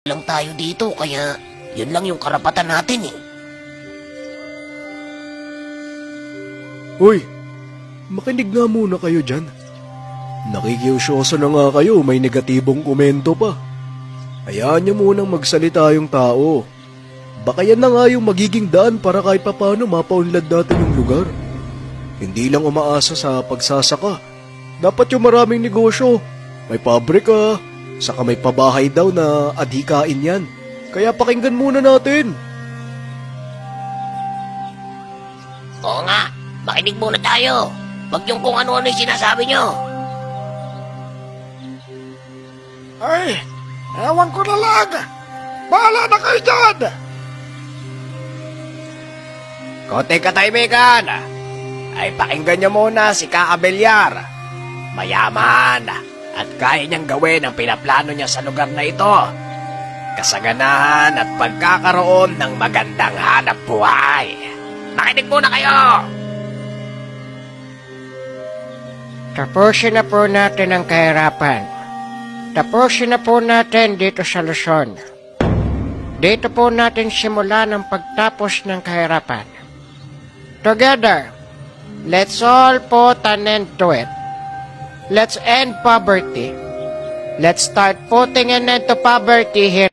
lang tayo dito kaya yun lang yung karapatan natin eh. Hoy, makinig nga muna kayo dyan. Nakikiusyoso na nga kayo, may negatibong komento pa. Hayaan niyo munang magsalita yung tao. Baka yan na nga yung magiging daan para kahit papano mapaunlad natin yung lugar. Hindi lang umaasa sa pagsasaka. Dapat yung maraming negosyo. May pabrika, saka may pabahay daw na adhikain yan. Kaya pakinggan muna natin. Oo nga, makinig muna tayo. Wag yung kung ano-ano yung sinasabi nyo. Ay, ewan ko na lang. Bahala na kayo dyan. Konti katahimikan. Ay pakinggan niyo muna si Kaabelyar. Mayaman at kaya niyang gawin ang pinaplano niya sa lugar na ito. Kasaganahan at pagkakaroon ng magandang hanap buhay. Makinig muna kayo! Tapusin na po natin ang kahirapan. Tapusin na po natin dito sa Luzon. Dito po natin simulan ang pagtapos ng kahirapan. Together, let's all put an end to it. Let's end poverty. Let's start putting an end to poverty here.